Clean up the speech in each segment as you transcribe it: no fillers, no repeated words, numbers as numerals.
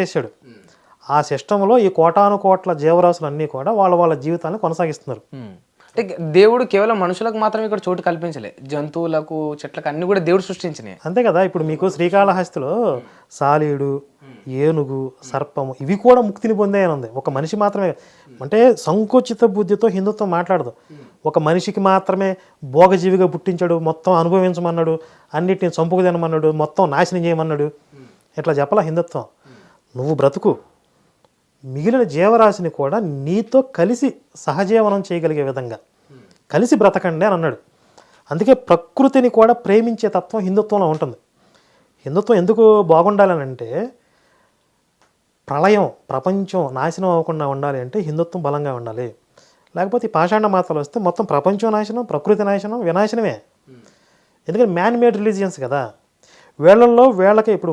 చేశాడు. ఆ సిస్టంలో ఈ కోటాను కోట్ల జీవరాశులు అన్నీ కూడా వాళ్ళ జీవితాన్ని కొనసాగిస్తున్నారు. అంటే దేవుడు కేవలం మనుషులకు మాత్రమే ఇక్కడ చోటు కల్పించలే, జంతువులకు చెట్లకు అన్ని కూడా దేవుడు సృష్టించినాయి. అంతే కదా. ఇప్పుడు మీకు శ్రీకాళహస్తిలో సాలీడు, ఏనుగు, సర్పము ఇవి కూడా ముక్తిని పొందాయని ఉంది. ఒక మనిషి మాత్రమే అంటే సంకుచిత బుద్ధితో హిందుత్వం మాట్లాడదు. ఒక మనిషికి మాత్రమే భోగజీవిగా పుట్టించాడు, మొత్తం అనుభవించమన్నాడు, అన్నిటిని చంపుకు తినమన్నాడు, మొత్తం నాశనం చేయమన్నాడు. ఇట్లా చెప్పాల హిందుత్వం. నువ్వు బ్రతుకు, మిగిలిన జీవరాశిని కూడా నీతో కలిసి సహజీవనం చేయగలిగే విధంగా కలిసి బ్రతకండి అని అన్నాడు. అందుకే ప్రకృతిని కూడా ప్రేమించే తత్వం హిందుత్వంలో ఉంటుంది. హిందుత్వం ఎందుకు బాగుండాలని అంటే, ప్రళయం ప్రపంచం నాశనం అవ్వకుండా ఉండాలి అంటే హిందుత్వం బలంగా ఉండాలి. లేకపోతే ఈ పాషాండ మాతలు వస్తే మొత్తం ప్రపంచం నాశనం, ప్రకృతి నాశనం, వినాశనమే. ఎందుకంటే మ్యాన్ మేడ్ రిలీజియన్స్ కదా. వీళ్ళకి ఇప్పుడు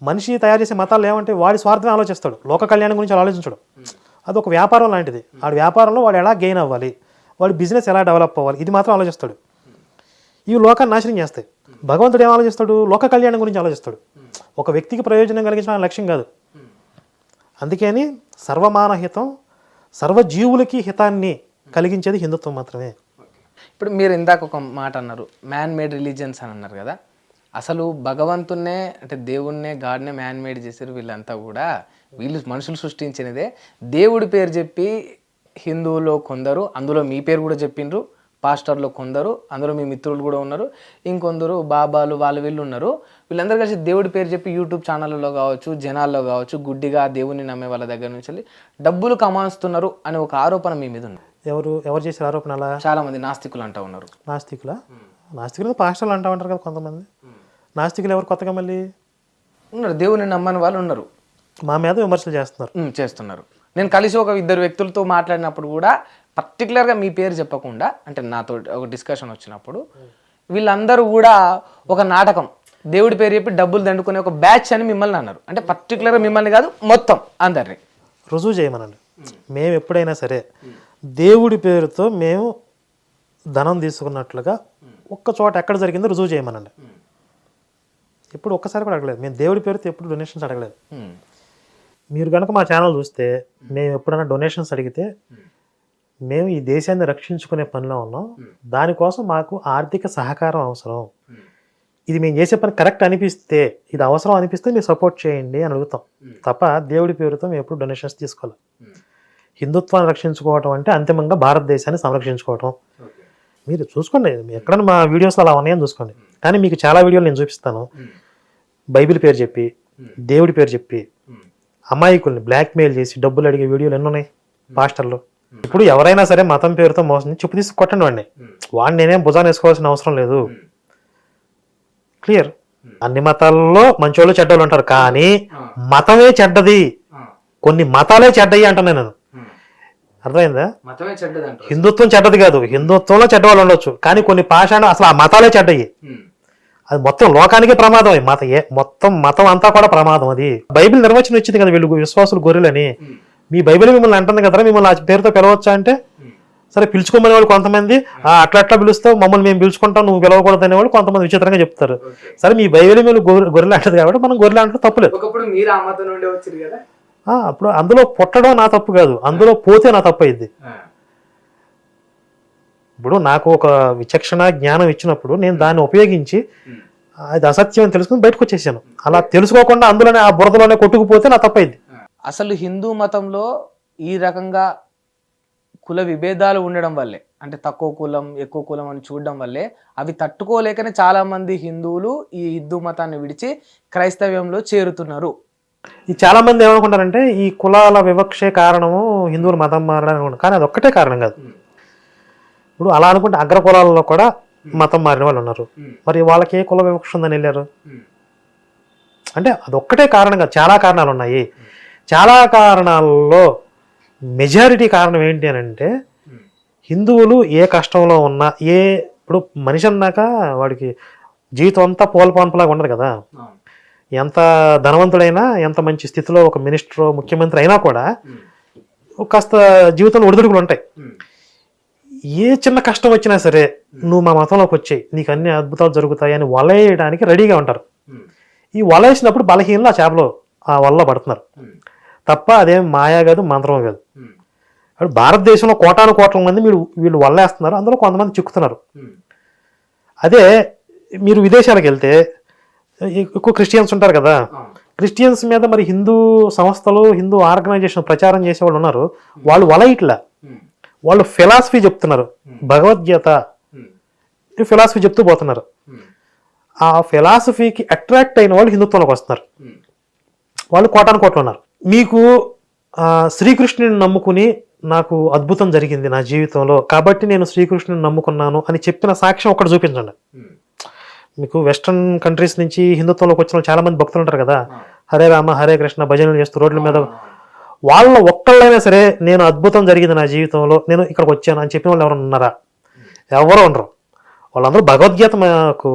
మనిషి తయారు చేసే మతాలు ఏమంటే వాడి స్వార్థమే ఆలోచిస్తాడు, లోక కళ్యాణం గురించి ఆలోచించడు. అది ఒక వ్యాపారం లాంటిది. వాడి వ్యాపారంలో వాడు ఎలా గెయిన్ అవ్వాలి, వాడి బిజినెస్ ఎలా డెవలప్ అవ్వాలి, ఇది మాత్రం ఆలోచిస్తాడు. ఇవి లోకాన్ని నాశనం చేస్తాయి. భగవంతుడు ఏం ఆలోచిస్తాడు? లోక కళ్యాణం గురించి ఆలోచిస్తాడు. ఒక వ్యక్తికి ప్రయోజనం కలిగించడం లక్ష్యం కాదు. అందుకని సర్వమానహితం, సర్వజీవులకి హితాన్ని కలిగించేది హిందుత్వం మాత్రమే. ఇప్పుడు మీరు ఇందాక ఒక మాట అన్నారు, మ్యాన్ మేడ్ రిలీజియన్స్ అని అన్నారు కదా. అసలు భగవంతున్నే అంటే దేవుణ్ణే గాడ్నే మ్యాన్ మేడ్ చేశారు వీళ్ళంతా కూడా. వీళ్ళు మనుషులు సృష్టించినదే. దేవుడి పేరు చెప్పి హిందువులో కొందరు, అందులో మీ పేరు కూడా చెప్పిండ్రు, పాస్టర్లో కొందరు, అందులో మీ మిత్రులు కూడా ఉన్నారు, ఇంకొందరు బాబాలు వాళ్ళు వీళ్ళు ఉన్నారు. వీళ్ళందరూ కలిసి దేవుడి పేరు చెప్పి యూట్యూబ్ ఛానళ్ళలో కావచ్చు, జనాల్లో కావచ్చు, గుడ్డిగా దేవుడిని నమ్మే వాళ్ళ దగ్గర నుంచి డబ్బులు కమాస్తున్నారు అనే ఒక ఆరోపణ మీ మీద ఉంది. ఎవరు చేసే ఆరోపణ? అలా చాలా మంది నాస్తికులు అంటూ ఉన్నారు. నాస్తికులు పాస్టర్లు అంటూ ఉంటారు కదా కొంతమంది. నాస్తికులు ఎవరు కొత్తగా మళ్ళీ ఉన్నారు, దేవుని నమ్మని వాళ్ళు ఉన్నారు, మా మీద విమర్శలు చేస్తున్నారు. నేను కలిసి ఒక ఇద్దరు వ్యక్తులతో మాట్లాడినప్పుడు కూడా పర్టికులర్గా మీ పేరు చెప్పకుండా, అంటే నాతో ఒక డిస్కషన్ వచ్చినప్పుడు వీళ్ళందరూ కూడా ఒక నాటకం, దేవుడి పేరు చెప్పి డబ్బులు దండుకునే ఒక బ్యాచ్ అని మిమ్మల్ని అన్నారు. అంటే పర్టికులర్గా మిమ్మల్ని కాదు, మొత్తం అందరినీ రుజువు చేయమనండి. మేము ఎప్పుడైనా సరే దేవుడి పేరుతో మేము ధనం తీసుకున్నట్లుగా ఒక్క చోట ఎక్కడ జరిగిందో రుజువు చేయమనండి. ఎప్పుడు ఒక్కసారి కూడా అడగలేదు. మేము దేవుడి పేరుతో ఎప్పుడు డొనేషన్స్ అడగలేదు. మీరు కనుక మా ఛానల్ చూస్తే మేము ఎప్పుడైనా డొనేషన్స్ అడిగితే మేము ఈ దేశాన్ని రక్షించుకునే పనిలో ఉన్నాం, దానికోసం మాకు ఆర్థిక సహకారం అవసరం, ఇది మేము చేసే పని కరెక్ట్ అనిపిస్తే, ఇది అవసరం అనిపిస్తే మీరు సపోర్ట్ చేయండి అని అడుగుతాం తప్ప దేవుడి పేరుతో మేము ఎప్పుడు డొనేషన్స్ తీసుకోవాలి. హిందుత్వాన్ని రక్షించుకోవటం అంటే అంతిమంగా భారతదేశాన్ని సంరక్షించుకోవటం. మీరు చూసుకోండి, ఎక్కడైనా మా వీడియోస్లో అలా ఉన్నాయని చూసుకోండి. కానీ మీకు చాలా వీడియోలు నేను చూపిస్తాను, బైబిల్ పేరు చెప్పి దేవుడి పేరు చెప్పి అమాయకుల్ని బ్లాక్మెయిల్ చేసి డబ్బులు అడిగే వీడియోలు ఎన్ని ఉన్నాయి పాస్టర్లు. ఇప్పుడు ఎవరైనా సరే మతం పేరుతో మోసం చెప్పు తీసి కొట్టండి వాడిని నేనేం భుజాన్ని వేసుకోవాల్సిన అవసరం లేదు. క్లియర్. అన్ని మతాల్లో మంచోళ్ళు చెడ్డోళ్ళు ఉంటారు, కానీ మతమే చెడ్డది, కొన్ని మతాలే చెడ్డయి అంటున్నాను నేను. అర్థమైందా? హిందుత్వం చెడ్డది కాదు, హిందుత్వంలో చెడ్డవాళ్ళు ఉండొచ్చు, కానీ కొన్ని పాషాణ అసలు ఆ మతాలే చెడ్డయి. అది మొత్తం లోకానికే ప్రమాదం. మొత్తం మతం అంతా కూడా ప్రమాదం. అది బైబిల్ నిర్వచనం ఇచ్చింది కదా, వీళ్ళు విశ్వాసులు గొర్రెలని. మీ బైబిల్ మిమ్మల్ని అంటుంది కదా, మిమ్మల్ని ఆ పేరుతో పిలవచ్చా అంటే, సరే పిలుచుకోమనే వాళ్ళు కొంతమంది, అట్లా పిలుస్తావు, మమ్మల్ని మేము పిలుచుకుంటాం, నువ్వు పిలవకూడదు అనేవాళ్ళు కొంతమంది విచిత్రంగా చెప్తారు. సరే మీ బైబిల్ మీరు గొర్రెలు అంటది కాబట్టి మనం గొర్రెలు అంటే తప్పులేదు. అప్పుడు అందులో పుట్టడం నా తప్పు కాదు, అందులో పోతే నా తప్పు అయింది. ఇప్పుడు నాకు ఒక విచక్షణ జ్ఞానం ఇచ్చినప్పుడు నేను దాన్ని ఉపయోగించి అది అసత్యం అని తెలుసుకుని బయటకు వచ్చేసాను. అలా తెలుసుకోకుండా అందులోనే ఆ బురదలోనే కొట్టుకుపోతే నా తప్పు అయింది. అసలు హిందూ మతంలో ఈ రకంగా కుల విభేదాలు ఉండడం వల్లే, అంటే తక్కువ కులం ఎక్కువ కులం అని చూడడం వల్లే అవి తట్టుకోలేకనే చాలా మంది హిందువులు ఈ హిందూ మతాన్ని విడిచి క్రైస్తవ్యంలో చేరుతున్నారు. ఈ చాలా మంది ఏమనుకుంటారంటే ఈ కులాల వివక్షే కారణము హిందువులు మతం మారడానికి, కానీ అది ఒక్కటే కారణం కాదు. ఇప్పుడు అలా అనుకుంటే అగ్ర కులాలలో కూడా మతం మారిన వాళ్ళు ఉన్నారు. మరి వాళ్ళకి ఏ కుల వివక్ష ఉందని వెళ్ళారు అంటే అదొక్కటే కారణం కాదు, చాలా కారణాలు ఉన్నాయి. చాలా కారణాలలో మెజారిటీ కారణం ఏంటి అని అంటే, హిందువులు ఏ కష్టంలో ఉన్నా, ఇప్పుడు మనిషి అన్నాక వాడికి జీవితం అంతా పోల్పాన్పులాగా ఉండదు కదా. ఎంత ధనవంతుడైనా, ఎంత మంచి స్థితిలో ఒక మినిస్టర్ ముఖ్యమంత్రి అయినా కూడా కాస్త జీవితంలో ఒడిదుడుకులు ఉంటాయి. ఏ చిన్న కష్టం వచ్చినా సరే నువ్వు మా మతంలోకి వచ్చాయి, నీకు అన్ని అద్భుతాలు జరుగుతాయి అని వలయడానికి రెడీగా ఉంటారు. ఈ వలేసినప్పుడు బలహీనలు ఆ చేపలో ఆ వల్ల పడుతున్నారు తప్ప అదేం మాయా కాదు, మంత్రం కాదు. ఇప్పుడు భారతదేశంలో కోటాను కోట్ల మంది వీళ్ళు వల్లేస్తున్నారు, అందులో కొంతమంది చిక్కుతున్నారు. అదే మీరు విదేశాలకు వెళ్తే ఎక్కువ క్రిస్టియన్స్ ఉంటారు కదా, క్రిస్టియన్స్ మీద మరి హిందూ సంస్థలు, హిందూ ఆర్గనైజేషన్ ప్రచారం చేసే వాళ్ళు ఉన్నారు, వాళ్ళు వలయిట్లా, వాళ్ళు ఫిలాసఫీ చెప్తున్నారు, భగవద్గీత ఫిలాసఫీ చెప్తూ పోతున్నారు. ఆ ఫిలాసఫీకి అట్రాక్ట్ అయిన వాళ్ళు హిందుత్వంలోకి వస్తున్నారు, వాళ్ళు కోటాను కోట్లు ఉన్నారు. మీకు శ్రీకృష్ణుని నమ్ముకుని నాకు అద్భుతం జరిగింది నా జీవితంలో కాబట్టి నేను శ్రీకృష్ణుని నమ్ముకున్నాను అని చెప్పిన సాక్ష్యం ఒకటి చూపించండి. మీకు వెస్ట్రన్ కంట్రీస్ నుంచి హిందుత్వంలోకి వచ్చిన చాలా మంది భక్తులు ఉంటారు కదా, హరే రామ హరే కృష్ణ భజనలు చేస్తూ రోడ్ల మీద, వాళ్ళ ఒక్కళ్ళైనా సరే నేను అద్భుతం జరిగింది నా జీవితంలో, నేను ఇక్కడికి వచ్చాను అని చెప్పిన వాళ్ళు ఎవరైనా ఉన్నారా? ఎవరో ఉండరు. వాళ్ళందరూ భగవద్గీత మాకు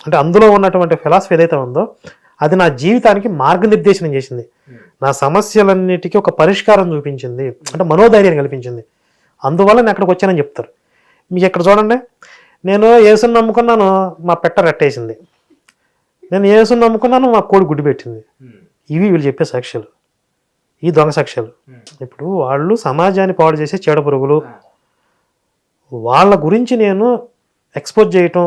అంటే అందులో ఉన్నటువంటి ఫిలాసఫీ ఏదైతే ఉందో అది నా జీవితానికి మార్గనిర్దేశనం చేసింది, నా సమస్యలన్నిటికీ ఒక పరిష్కారం చూపించింది, అంటే మనోధైర్యాన్ని కల్పించింది, అందువల్ల నేను అక్కడికి వచ్చానని చెప్తారు. మీకు ఇక్కడ చూడండి, నేను యేసుని నమ్ముకున్నాను మా పెట్ట రెట్టేసింది, నేను యేసుని నమ్ముకున్నాను మా కోడి గుడ్డి పెట్టింది. ఇవి వీళ్ళు చెప్పే సాక్ష్యాలు, ఈ దొంగ సాక్ష్యాలు. ఇప్పుడు వాళ్ళు సమాజాన్ని పాడు చేసే చెడ పురుగులు, వాళ్ళ గురించి నేను ఎక్స్పోజ్ చేయటం,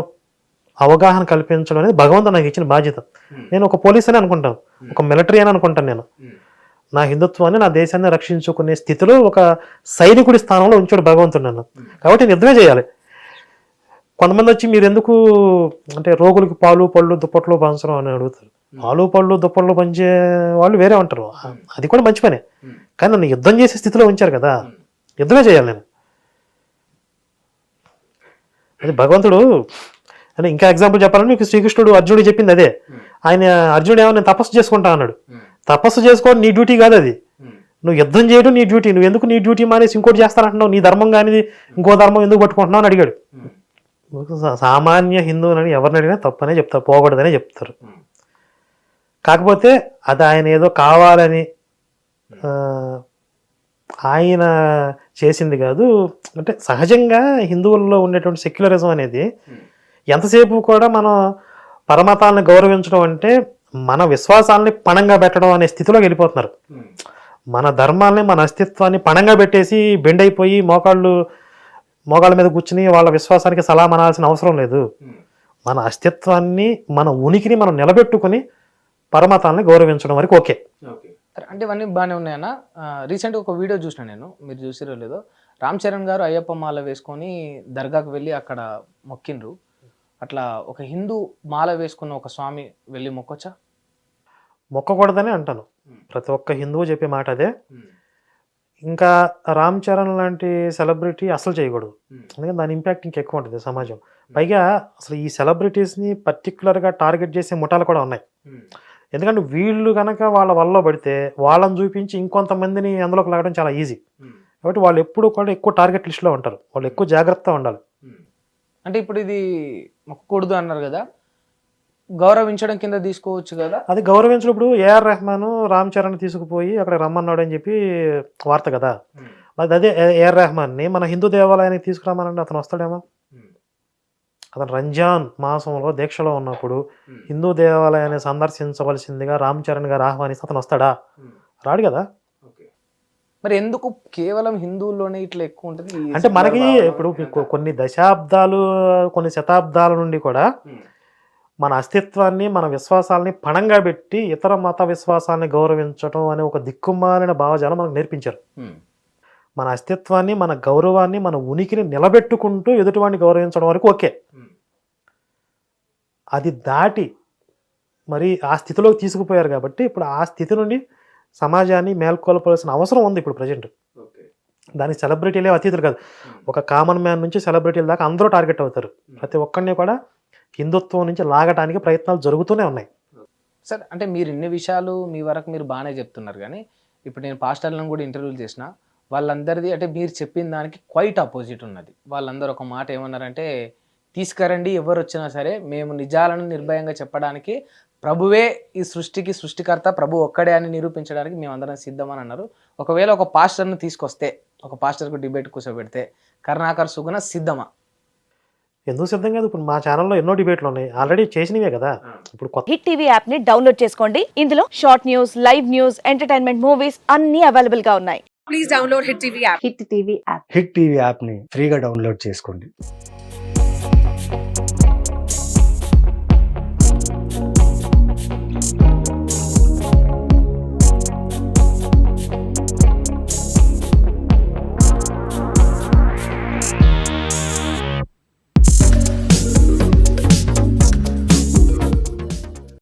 అవగాహన కల్పించడం అనేది భగవంతుడు నాకు ఇచ్చిన బాధ్యత. నేను ఒక పోలీస్ అని అనుకుంటాను, ఒక మిలిటరీ అని అనుకుంటాను. నేను నా హిందుత్వాన్ని, నా దేశాన్ని రక్షించుకునే స్థితిలో ఒక సైనికుడి స్థానంలో ఉంచాడు భగవంతుడు నన్ను, కాబట్టి నేను యుద్ధమే చేయాలి. కొంతమంది వచ్చి మీరు ఎందుకు అంటే రోగులకి పాలు పళ్ళు దుప్పట్లు పంచడం అని అడుగుతారు. పాలు పళ్ళు దుప్పట్లు పంచే వాళ్ళు వేరే ఉంటారు, అది కూడా మంచి పనే, కానీ నన్ను యుద్ధం చేసే స్థితిలో ఉంచారు కదా, యుద్ధమే చేయాలి నేను. అది భగవంతుడు అంటే ఇంకా ఎగ్జాంపుల్ చెప్పాలంటే మీకు శ్రీకృష్ణుడు అర్జునుడు చెప్పింది అదే. ఆయన అర్జునుడు ఏమో నేను తపస్సు చేసుకుంటా అన్నాడు, తపస్సు చేసుకోవడం నీ డ్యూటీ కాదు, అది నువ్వు యుద్ధం చేయడం నీ డ్యూటీ, నువ్వు ఎందుకు నీ డ్యూటీ మానేసి ఇంకోటి చేస్తానంటున్నావు, నీ ధర్మం కానీ ఇంకో ధర్మం ఎందుకు పట్టుకుంటున్నావు అని అడిగాడు. సామాన్య హిందువులని ఎవరిని అడిగినా తప్పనే చెప్తారు, పోకూడదనే చెప్తారు. కాకపోతే అది ఆయన ఏదో కావాలని ఆయన చేసింది కాదు. అంటే సహజంగా హిందువుల్లో ఉండేటువంటి సెక్యులరిజం అనేది ఎంతసేపు కూడా మనం పరమతాలను గౌరవించడం అంటే మన విశ్వాసాలని పణంగా పెట్టడం అనే స్థితిలోకి వెళ్ళిపోతున్నారు. మన ధర్మాలని, మన అస్తిత్వాన్ని పణంగా పెట్టేసి బెండ్ అయిపోయి మోకాళ్ళ మీద కూర్చుని వాళ్ళ విశ్వాసానికి సలాం అనాల్సిన అవసరం లేదు. మన అస్తిత్వాన్ని, మన ఉనికిని మనం నిలబెట్టుకుని పరమతాలని గౌరవించడం వరకు ఓకే. అంటే ఇవన్నీ బాగానే ఉన్నాయన్న. రీసెంట్గా ఒక వీడియో చూసిన నేను, మీరు చూసిరో లేదో, రామ్ చరణ్ గారు అయ్యప్ప మాల వేసుకొని దర్గాకు వెళ్ళి అక్కడ మొక్కిండ్రు. అట్లా ఒక హిందూ మాల వేసుకున్న ఒక స్వామి వెళ్ళి మొక్కొచ్చా? మొక్కకూడదని అంటాను, ప్రతి ఒక్క హిందువు చెప్పే మాట అదే. ఇంకా రామ్ చరణ్ లాంటి సెలబ్రిటీ అసలు చేయకూడదు, ఎందుకంటే దాని ఇంపాక్ట్ ఇంకెక్కువ ఉంటుంది సమాజం. పైగా అసలు ఈ సెలబ్రిటీస్ని పర్టికులర్గా టార్గెట్ చేసే ముఠాలు కూడా ఉన్నాయి. ఎందుకంటే వీళ్ళు కనుక వాళ్ళ వల్ల పడితే వాళ్ళని చూపించి ఇంకొంతమందిని అందులోకి లాగడం చాలా ఈజీ. కాబట్టి వాళ్ళు ఎప్పుడు కూడా ఎక్కువ టార్గెట్ లిస్ట్లో ఉంటారు, వాళ్ళు ఎక్కువ జాగ్రత్తగా ఉండాలి. అంటే ఇప్పుడు ఇది మొక్కకూడదు అన్నారు కదా, గౌరవించడం కింద తీసుకోవచ్చు కదా? అది గౌరవించినప్పుడు ఏఆర్ రెహమాన్ రామ్ చరణ్ తీసుకుపోయి అక్కడ రమ్మన్నాడు అని చెప్పి వార్త కదా. అదే ఏఆర్ రెహమాన్ని మన హిందూ దేవాలయానికి తీసుకురామనండి, అతను వస్తాడేమో? అతను రంజాన్ మాసంలో దీక్షలో ఉన్నప్పుడు హిందూ దేవాలయాన్ని సందర్శించవలసిందిగా రామ్ చరణ్ గారు ఆహ్వానిస్తే అతను వస్తాడా? రాడు కదా. మరి ఎందుకు కేవలం హిందువుల్లోనే ఇట్లా ఎక్కువ ఉంటుంది? అంటే మనకి ఇప్పుడు కొన్ని దశాబ్దాలు, కొన్ని శతాబ్దాల నుండి కూడా మన అస్తిత్వాన్ని, మన విశ్వాసాలని పణంగా పెట్టి ఇతర మత విశ్వాసాలని గౌరవించడం అనే ఒక దిక్కుమాలిన భావజాలం మనకు నేర్పించారు. మన అస్తిత్వాన్ని, మన గౌరవాన్ని, మన ఉనికిని నిలబెట్టుకుంటూ ఎదుటివాడిని గౌరవించడం వరకు ఓకే. అది దాటి మరి ఆ స్థితిలోకి తీసుకుపోయారు కాబట్టి ఇప్పుడు ఆ స్థితి నుండి సమాజాన్ని మేల్కొల్పాల్సిన అవసరం ఉంది ఇప్పుడు ప్రజెంట్. దానికి సెలబ్రిటీలే అతీతులు కాదు, ఒక కామన్ మ్యాన్ నుంచి సెలబ్రిటీల దాకా అందరూ టార్గెట్ అవుతారు. ప్రతి ఒక్కరిని కూడా హిందుత్వం నుంచి లాగడానికి ప్రయత్నాలు జరుగుతూనే ఉన్నాయి. సార్, అంటే మీరు ఇన్ని విషయాలు మీ వరకు మీరు బాగానే చెప్తున్నారు, కానీ ఇప్పుడు నేను పాస్టర్లను కూడా ఇంటర్వ్యూలు చేసిన వాళ్ళందరిది అంటే మీరు చెప్పిన దానికి క్వైట్ ఆపోజిట్ ఉన్నది. వాళ్ళందరూ ఒక మాట ఏమన్నారంటే, తీసుకురండి ఎవరు వచ్చినా సరే, మేము నిజాలను నిర్భయంగా చెప్పడానికి ప్రభువే ఈ సృష్టికి సృష్టికర్త, ప్రభు ఒక్కడే అని నిరూపించడానికి మేమందరం సిద్ధమని అన్నారు. ఒకవేళ ఒక పాస్టర్ను తీసుకొస్తే, ఒక పాస్టర్కు డిబేట్ కూర్చోబెడితే కరుణాకర్ సుగుణ సిద్ధమా? ఎందుకు సిద్ధం కాదు? ఇప్పుడు మా ఛానల్లో ఎన్నో డిబేట్లు ఉన్నాయి, ఆల్రెడీ చేసినవే కదా. ఇప్పుడు కొత్త హిట్ టీవీ యాప్ ని డౌన్లోడ్ చేసుకోండి. ఇందులో short news, live news, entertainment movies అన్ని అవైలబుల్ గా ఉన్నాయి. హిట్ టీవీ యాప్ని ఫ్రీగా డౌన్లోడ్ చేసుకోండి.